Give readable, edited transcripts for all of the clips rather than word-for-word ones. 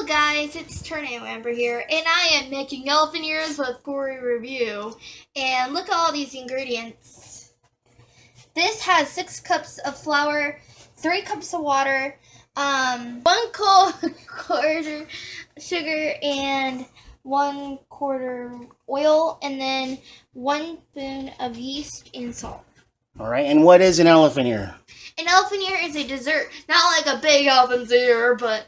Hello guys, it's Tornado Amber here, and I am making elephant ears with Corey Review. And look at all these ingredients. This has 6 cups of flour, 3 cups of water, 1/4 sugar, and 1/4 oil, and then 1 spoon of yeast and salt. All right, and what is an elephant ear? An elephant ear is a dessert, not like a big elephant's ear, but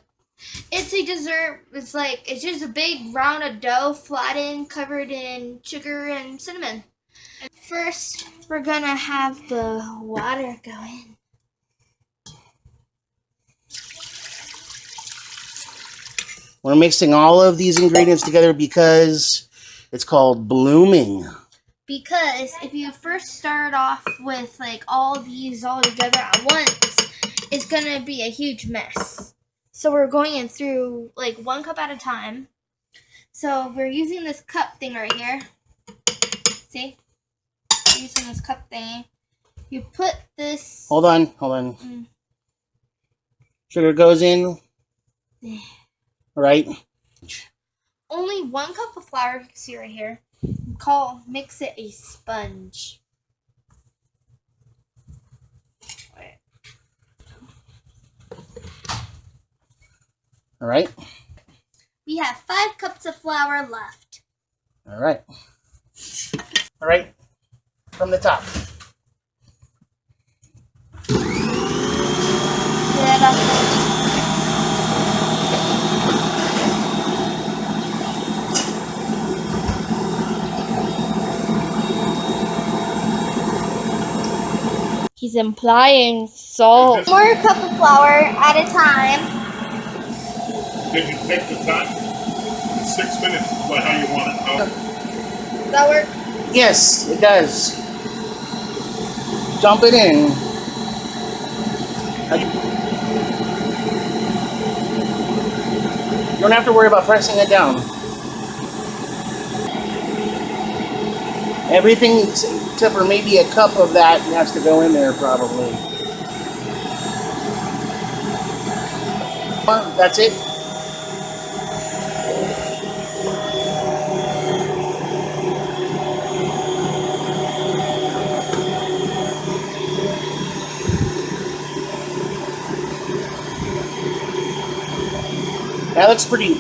it's a dessert. It's just a big round of dough, flattened, covered in sugar and cinnamon. First, we're gonna have the water go in. We're mixing all of these ingredients together because it's called blooming. Because if you first start off with like all these all together at once, it's gonna be a huge mess. So we're going in through like 1 cup at a time. So we're using this cup thing right here. See? We're using this cup thing. You put this... Hold on. Sugar goes in. Right. Only 1 cup of flour, you can see right here. Mix it a sponge. All right. We have 5 cups of flour left. All right. All right. From the top. He's implying salt. 1 more cup of flour at a time. Did you take the time? 6 minutes is how you want it. Does that work? Yes, it does. Dump it in. You don't have to worry about pressing it down. Everything except for maybe a cup of that has to go in there probably. That's it. That looks pretty.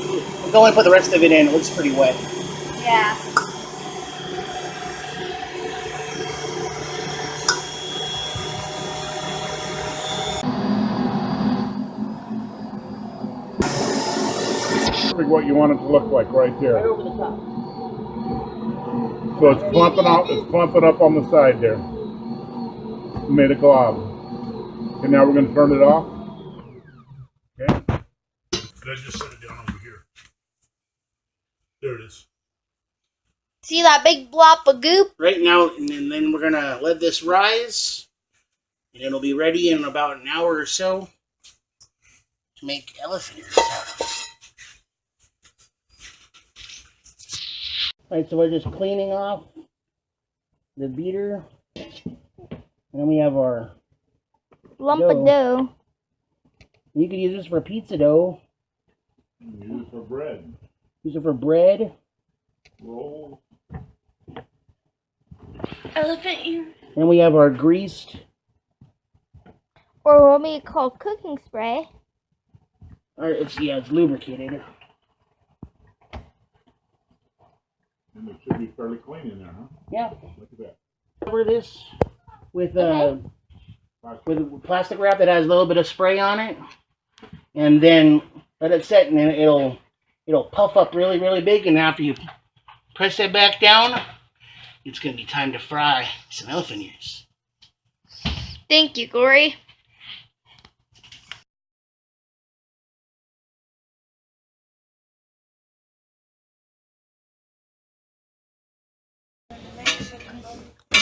Go and put the rest of it in. It looks pretty wet. Yeah. What you want it to look like right there. Right over the top. So it's clumping out. It's clumping up on the side there. Made a glob. Okay, now we're going to turn it off. Okay. Then just set it down over here. There it is. See that big blob of goop? Right now, and then we're gonna let this rise, and it'll be ready in about an hour or so to make elephant ears out of. Alright, so we're just cleaning off the beater. And then we have our Lump of dough. You could use this for pizza dough. Use it for bread. Use it for bread. Roll. Elephant ear. Then we have our greased. Or what we call cooking spray. Or it's lubricated. And it should be fairly clean in there, huh? Yeah. Look at that. Cover this with plastic wrap that has a little bit of spray on it, and then let it set, and then it'll puff up really, really big. And after you press it back down, it's gonna be time to fry some elephant ears. Thank you, Corey.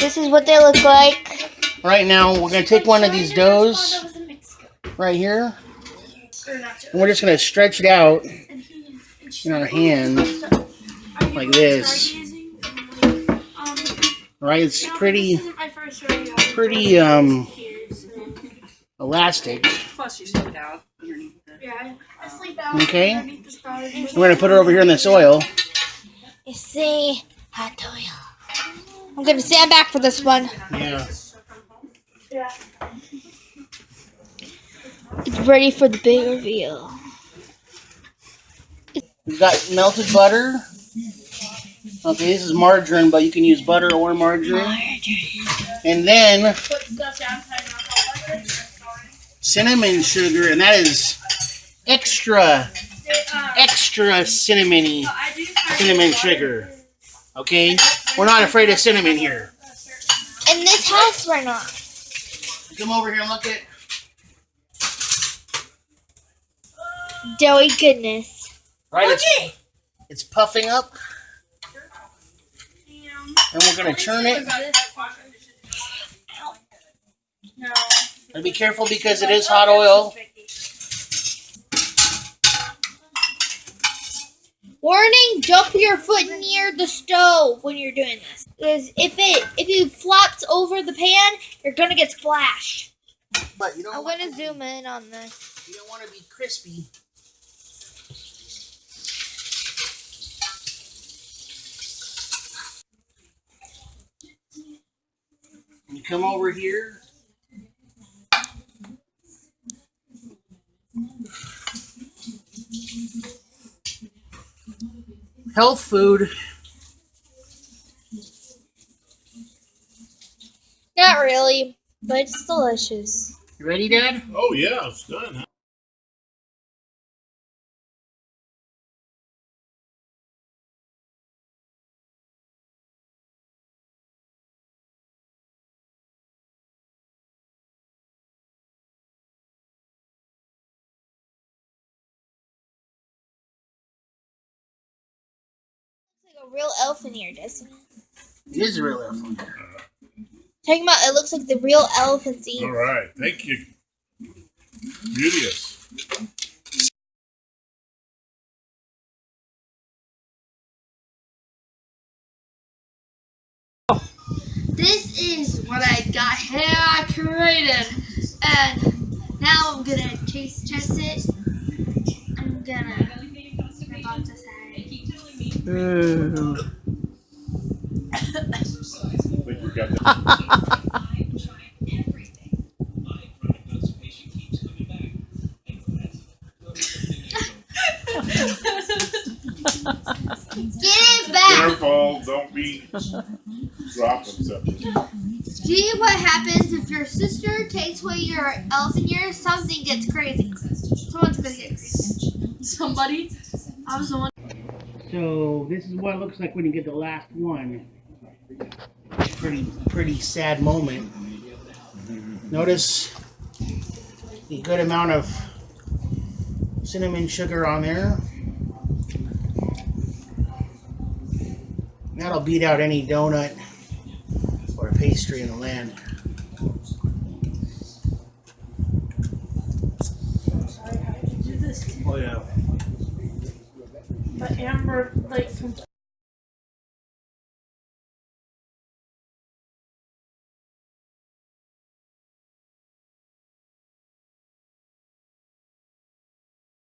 This is what they look like. Right now, we're going to take one of these doughs right here, and we're just going to stretch it out in our hands like this. Right, it's pretty elastic. Plus, you slowed down underneath it. Yeah, I sleep out Okay. underneath the stars. We're gonna put it over here in this oil. You see, hot oil. I'm gonna stand back for this one. Yeah. It's ready for the big reveal. We've got melted butter. Okay, this is margarine, but you can use butter or margarine. And then cinnamon sugar, and that is extra cinnamon sugar. Okay, we're not afraid of cinnamon here. In this house, we're not. Come over here and look at. Doughy goodness. Right, it's puffing up, and we're gonna turn it. And be careful because it is hot oil. Warning, don't put your foot near the stove when you're doing this. Because if you flops over the pan, you're gonna get splashed. But you don't. I'm gonna zoom in on this. You don't want to be crispy. You come over here. Health food. Not really, but it's delicious. You ready, Dad? Oh yeah, it's done. Huh? Looks like a real elf in here, doesn't it? It is a real elf. Talking about it looks like the real elephant's ear. All right, thank you. Beauteous. This is what I got here created, and now I'm gonna taste test it. I'm about to say. I think we got that. Get it back! Careful, don't be dropping something. See what happens if your sister takes away your elephant ears? Something gets crazy. Someone's gonna get crazy. Somebody? I was the one. So this is what it looks like when you get the last one. Pretty sad moment. Notice a good amount of cinnamon sugar on there. That'll beat out any donut or pastry in the land. Sorry, how did you do this? Oh yeah. But Amber, like, from